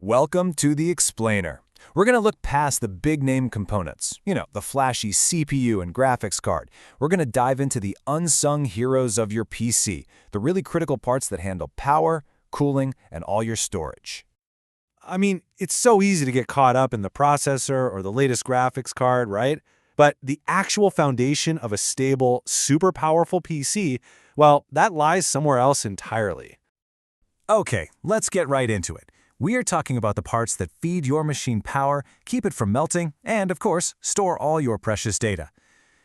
Welcome to the Explainer. We're going to look past the big-name components, the flashy CPU and graphics card. We're going to dive into the unsung heroes of your PC, the really critical parts that handle power, cooling, and all your storage. I mean, it's so easy to get caught up in the processor or the latest graphics card, right? But the actual foundation of a stable, super powerful PC, well, that lies somewhere else entirely. Okay, let's get right into it. We are talking about the parts that feed your machine power, keep it from melting, and, of course, store all your precious data.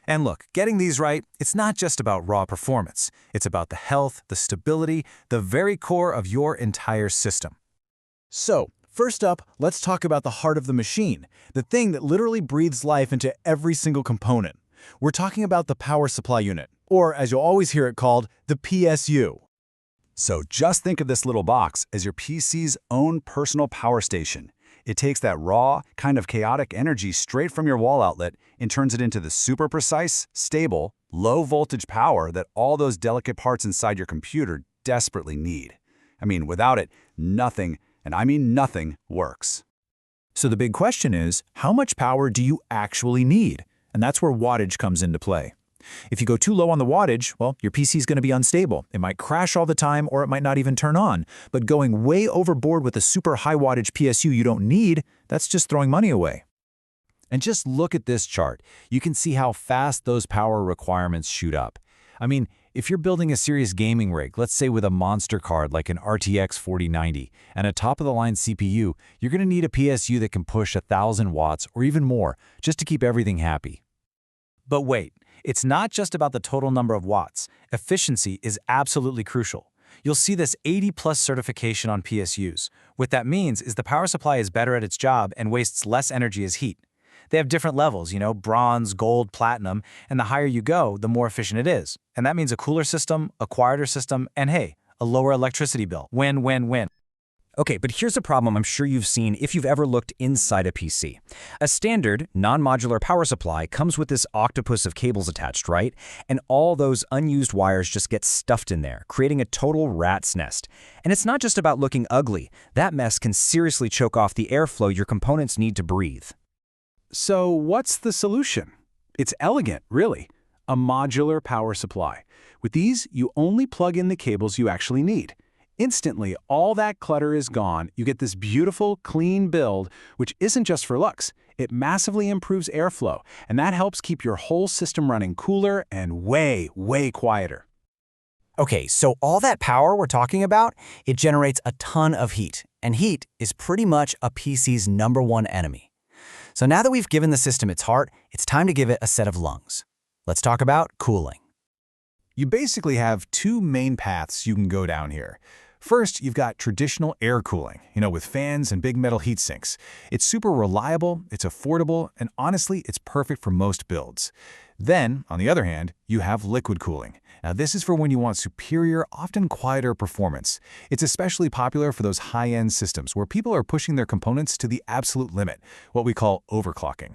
And look, getting these right, it's not just about raw performance. It's about the health, the stability, the very core of your entire system. So, first up, let's talk about the heart of the machine, the thing that literally breathes life into every single component. We're talking about the power supply unit, or as you'll always hear it called, the PSU. So just think of this little box as your PC's own personal power station. It takes that raw, kind of chaotic energy straight from your wall outlet and turns it into the super precise, stable, low-voltage power that all those delicate parts inside your computer desperately need. I mean, without it, nothing, and I mean nothing, works. So the big question is, how much power do you actually need? And that's where wattage comes into play. If you go too low on the wattage, well, your PC is going to be unstable. It might crash all the time, or it might not even turn on. But going way overboard with a super high wattage PSU you don't need, that's just throwing money away. And just look at this chart. You can see how fast those power requirements shoot up. I mean, if you're building a serious gaming rig, let's say with a monster card like an RTX 4090 and a top-of-the-line CPU, you're going to need a PSU that can push 1,000 watts or even more just to keep everything happy. But wait. It's not just about the total number of watts. Efficiency is absolutely crucial. You'll see this 80+ certification on PSUs. What that means is the power supply is better at its job and wastes less energy as heat. They have different levels, bronze, gold, platinum, and the higher you go, the more efficient it is. And that means a cooler system, a quieter system, and hey, a lower electricity bill. Win, win, win. Okay, but here's a problem I'm sure you've seen if you've ever looked inside a PC. A standard, non-modular power supply comes with this octopus of cables attached, right? And all those unused wires just get stuffed in there, creating a total rat's nest. And it's not just about looking ugly. That mess can seriously choke off the airflow your components need to breathe. So what's the solution? It's elegant, really. A modular power supply. With these, you only plug in the cables you actually need. Instantly, all that clutter is gone. You get this beautiful, clean build, which isn't just for looks. It massively improves airflow, and that helps keep your whole system running cooler and way, way quieter. Okay, so all that power we're talking about, it generates a ton of heat, and heat is pretty much a PC's #1 enemy. So now that we've given the system its heart, it's time to give it a set of lungs. Let's talk about cooling. You basically have two main paths you can go down here. First, you've got traditional air cooling, with fans and big metal heat sinks. It's super reliable, it's affordable, and honestly, it's perfect for most builds. Then, on the other hand, you have liquid cooling. Now, this is for when you want superior, often quieter performance. It's especially popular for those high-end systems where people are pushing their components to the absolute limit, what we call overclocking.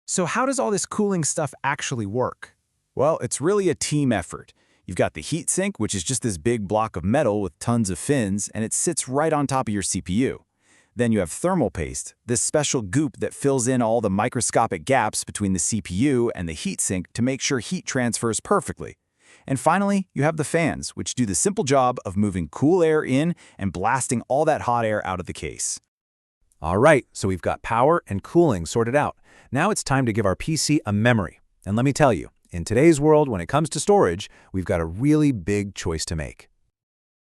So how does all this cooling stuff actually work? Well, it's really a team effort. You've got the heatsink, which is just this big block of metal with tons of fins, and it sits right on top of your CPU. Then you have thermal paste, this special goop that fills in all the microscopic gaps between the CPU and the heatsink to make sure heat transfers perfectly. And finally, you have the fans, which do the simple job of moving cool air in and blasting all that hot air out of the case. All right, so we've got power and cooling sorted out. Now it's time to give our PC a memory. And let me tell you, in today's world, when it comes to storage, we've got a really big choice to make.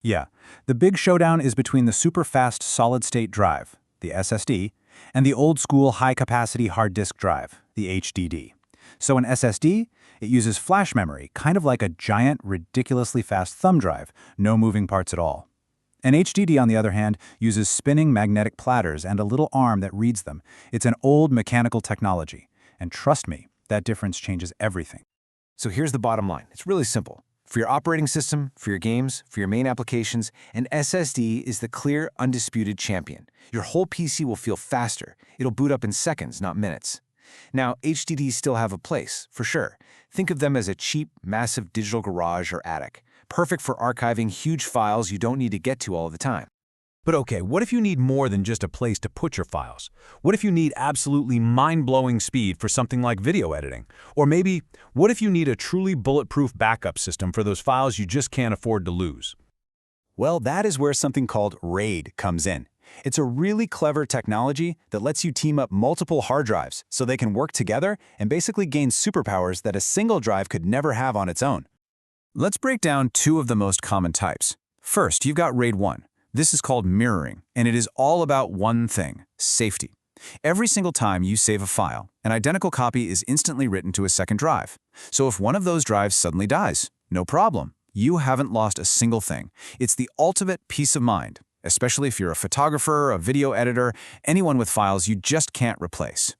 Yeah, the big showdown is between the super-fast solid-state drive, the SSD, and the old-school high-capacity hard disk drive, the HDD. So an SSD, it uses flash memory, kind of like a giant, ridiculously fast thumb drive, no moving parts at all. An HDD, on the other hand, uses spinning magnetic platters and a little arm that reads them. It's an old mechanical technology. And trust me, that difference changes everything. So here's the bottom line. It's really simple. For your operating system, for your games, for your main applications, an SSD is the clear, undisputed champion. Your whole PC will feel faster. It'll boot up in seconds, not minutes. Now, HDDs still have a place, for sure. Think of them as a cheap, massive digital garage or attic, perfect for archiving huge files you don't need to get to all the time. But okay, what if you need more than just a place to put your files? What if you need absolutely mind-blowing speed for something like video editing? Or maybe, what if you need a truly bulletproof backup system for those files you just can't afford to lose? Well, that is where something called RAID comes in. It's a really clever technology that lets you team up multiple hard drives so they can work together and basically gain superpowers that a single drive could never have on its own. Let's break down two of the most common types. First, you've got RAID 1. This is called mirroring, and it is all about one thing: safety. Every single time you save a file, an identical copy is instantly written to a second drive. So if one of those drives suddenly dies, no problem. You haven't lost a single thing. It's the ultimate peace of mind, especially if you're a photographer, a video editor, anyone with files you just can't replace.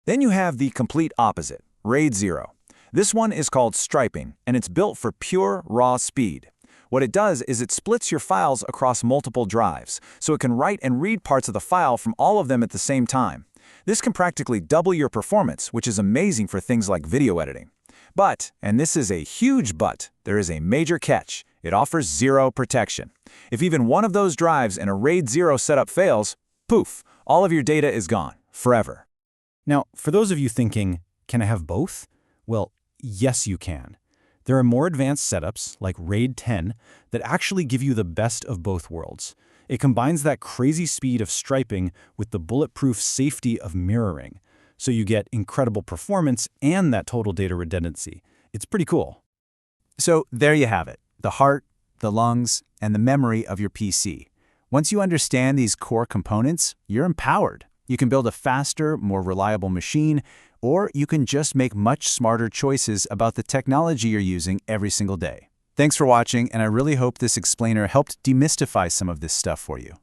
Then you have the complete opposite, RAID 0. This one is called striping, and it's built for pure, raw speed. What it does is it splits your files across multiple drives, so it can write and read parts of the file from all of them at the same time. This can practically double your performance, which is amazing for things like video editing. But, and this is a huge but, there is a major catch: it offers zero protection. If even one of those drives in a RAID 0 setup fails, poof, all of your data is gone, forever. Now, for those of you thinking, can I have both? Well, yes you can. There are more advanced setups, like RAID 10, that actually give you the best of both worlds. It combines that crazy speed of striping with the bulletproof safety of mirroring, so you get incredible performance and that total data redundancy. It's pretty cool. So there you have it, the heart, the lungs, and the memory of your PC. Once you understand these core components, you're empowered. You can build a faster, more reliable machine, or you can just make much smarter choices about the technology you're using every single day. Thanks for watching, and I really hope this explainer helped demystify some of this stuff for you.